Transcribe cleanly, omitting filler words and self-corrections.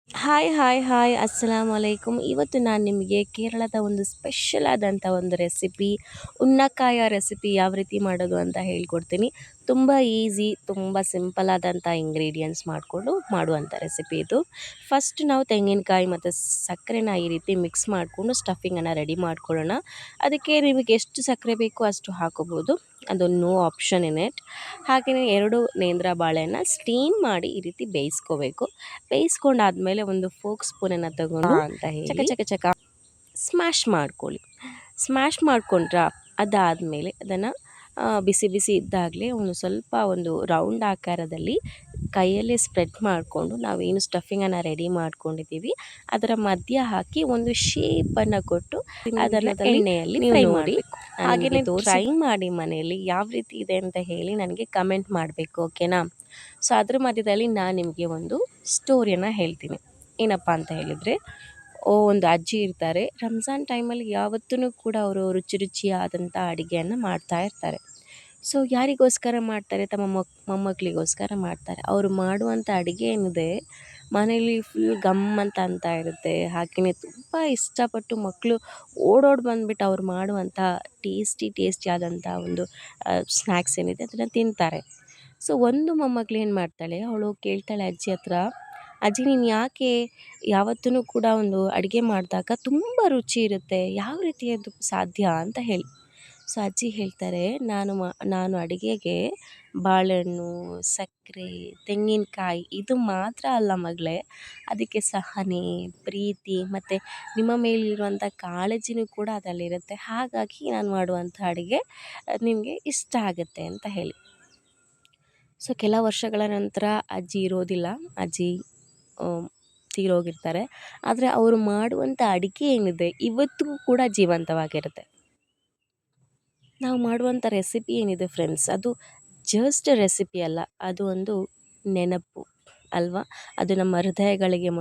Hi hi hi ಅಸ್ಸಲಾಮ್ ಅಲೈಕುಮ್. ಇವತ್ತು ನಾನು ನಿಮಗೆ ಕೇರಳದ ಒಂದು ಸ್ಪೆಷಲ್ ಆದಂಥ ಒಂದು ರೆಸಿಪಿ, ಉನ್ನಕಾಯ ರೆಸಿಪಿ ಯಾವ ರೀತಿ ಮಾಡೋದು ಅಂತ ಹೇಳ್ಕೊಡ್ತೀನಿ. ತುಂಬ ಈಸಿ, ತುಂಬ ಸಿಂಪಲ್ ಆದಂಥ ಇಂಗ್ರೀಡಿಯೆಂಟ್ಸ್ ಮಾಡಿಕೊಂಡು ಮಾಡುವಂಥ ರೆಸಿಪಿ ಇದು. ಫಸ್ಟ್ ನಾವು ತೆಂಗಿನಕಾಯಿ ಮತ್ತು ಸಕ್ಕರೆನ ಈ ರೀತಿ ಮಿಕ್ಸ್ ಮಾಡಿಕೊಂಡು ಸ್ಟಫಿಂಗನ್ನು ರೆಡಿ ಮಾಡ್ಕೊಳ್ಳೋಣ. ಅದಕ್ಕೆ ನಿಮಗೆ ಎಷ್ಟು ಸಕ್ಕರೆ ಬೇಕೋ ಅಷ್ಟು ಹಾಕೋಬೋದು, ಅದು ನೋ ಆಪ್ಷನ್ ಇನ್ ಇಟ್. ಹಾಗೆಯೇ 2 ನೇಂದ್ರ ಬಾಳೆನ ಸ್ಟೀಮ್ ಮಾಡಿ ಈ ರೀತಿ ಬೇಯಿಸ್ಕೋಬೇಕು. ಬೇಯಿಸ್ಕೊಂಡಾದ್ಮೇಲೆ ಒಂದು ಫೋಕ್ ಸ್ಪೂನನ್ನು ತಗೊಂಡು ಅಂತ ಚಕ ಚಕ ಚಕ ಸ್ಮ್ಯಾಶ್ ಮಾಡ್ಕೊಳ್ಳಿ. ಸ್ಮ್ಯಾಶ್ ಮಾಡ್ಕೊಂಡ್ರೆ ಅದಾದಮೇಲೆ ಅದನ್ನು ಬಿಸಿ ಬಿಸಿ ಇದ್ದಾಗಲೇ ಒಂದು ರೌಂಡ್ ಆಕಾರದಲ್ಲಿ ಕೈಯಲ್ಲೇ ಸ್ಪ್ರೆಡ್ ಮಾಡಿಕೊಂಡು ನಾವೇನು ಸ್ಟಫಿಂಗನ್ನು ರೆಡಿ ಮಾಡ್ಕೊಂಡಿದ್ದೀವಿ ಅದರ ಮಧ್ಯ ಹಾಕಿ ಒಂದು ಶೇಪನ್ನು ಕೊಟ್ಟು ಅದನ್ನು ಎಣ್ಣೆಯಲ್ಲಿ ಫ್ರೈ ಮಾಡಿ. ಹಾಗೆಯೇ ಟ್ರೈ ಮಾಡಿ ಮನೆಯಲ್ಲಿ ಯಾವ ರೀತಿ ಇದೆ ಅಂತ ಹೇಳಿ ನನಗೆ ಕಮೆಂಟ್ ಮಾಡಬೇಕು, ಓಕೆನಾ? ಸೊ ಅದ್ರ ಮಧ್ಯದಲ್ಲಿ ನಾನು ನಿಮಗೆ ಒಂದು ಸ್ಟೋರಿಯನ್ನು ಹೇಳ್ತೀನಿ. ಏನಪ್ಪ ಅಂತ ಹೇಳಿದರೆ, ಒಂದು ಅಜ್ಜಿ ಇರ್ತಾರೆ. ರಂಜಾನ್ ಟೈಮಲ್ಲಿ ಯಾವತ್ತೂ ಕೂಡ ಅವರು ರುಚಿ ರುಚಿಯಾದಂಥ ಅಡುಗೆಯನ್ನು ಮಾಡ್ತಾ ಇರ್ತಾರೆ. ಸೊ ಯಾರಿಗೋಸ್ಕರ ಮಾಡ್ತಾರೆ? ತಮ್ಮ ಮೊಮ್ಮಕ್ಕಳಿಗೋಸ್ಕರ ಮಾಡ್ತಾರೆ. ಅವರು ಮಾಡುವಂಥ ಅಡುಗೆ ಏನಿದೆ ಮನೇಲಿ ಫುಲ್ ಅಂತ ಇರುತ್ತೆ. ಹಾಗೆಯೇ ತುಂಬ ಇಷ್ಟಪಟ್ಟು ಮಕ್ಕಳು ಓಡೋಡಿ ಬಂದುಬಿಟ್ಟು ಅವ್ರು ಮಾಡುವಂಥ ಟೇಸ್ಟಿ ಆದಂಥ ಒಂದು ಸ್ನ್ಯಾಕ್ಸ್ ಏನಿದೆ ಅದನ್ನು ತಿಂತಾರೆ. ಸೊ ಒಂದು ಮೊಮ್ಮಗಳು ಏನು ಮಾಡ್ತಾಳೆ, ಅವಳು ಕೇಳ್ತಾಳೆ ಅಜ್ಜಿ ಹತ್ರ, ಅಜ್ಜಿ ನೀನು ಯಾಕೆ ಯಾವತ್ತೂ ಕೂಡ ಒಂದು ಅಡುಗೆ ಮಾಡಿದಾಗ ತುಂಬ ರುಚಿ ಇರುತ್ತೆ, ಯಾವ ರೀತಿ ಅದು ಸಾಧ್ಯ ಅಂತ ಹೇಳಿ. ಸೊ ಅಜ್ಜಿ ಹೇಳ್ತಾರೆ, ನಾನು ಅಡುಗೆಗೆ ಬಾಳೆಹಣ್ಣು, ಸಕ್ಕರೆ, ತೆಂಗಿನಕಾಯಿ ಇದು ಮಾತ್ರ ಅಲ್ಲ ಮಗಳೇ, ಅದಕ್ಕೆ ಸಹನೆ, ಪ್ರೀತಿ ಮತ್ತು ನಿಮ್ಮ ಮೇಲಿರುವಂಥ ಕಾಳಜಿನೂ ಕೂಡ ಅದರಲ್ಲಿರುತ್ತೆ. ಹಾಗಾಗಿ ನಾನು ಮಾಡುವಂಥ ಅಡುಗೆ ನಿನಗೆ ಇಷ್ಟ ಆಗುತ್ತೆ ಅಂತ ಹೇಳಿ. ಸೊ ಕೆಲ ವರ್ಷಗಳ ನಂತರ ಅಜ್ಜಿ ಇರೋದಿಲ್ಲ, ಅಜ್ಜಿ ತೀರೋಗಿರ್ತಾರೆ. ಆದರೆ ಅವರು ಮಾಡುವಂಥ ಅಡುಗೆ ಏನಿದೆ ಇವತ್ತಿಗೂ ಕೂಡ ಜೀವಂತವಾಗಿರುತ್ತೆ. ನಾವು ಮಾಡುವಂಥ ರೆಸಿಪಿ ಏನಿದೆ ಫ್ರೆಂಡ್ಸ್, ಅದು ಜಸ್ಟ್ ರೆಸಿಪಿ ಅಲ್ಲ, ಅದು ಒಂದು ನೆನಪು ಅಲ್ವಾ? ಅದು ನಮ್ಮ ಹೃದಯಗಳಿಗೆ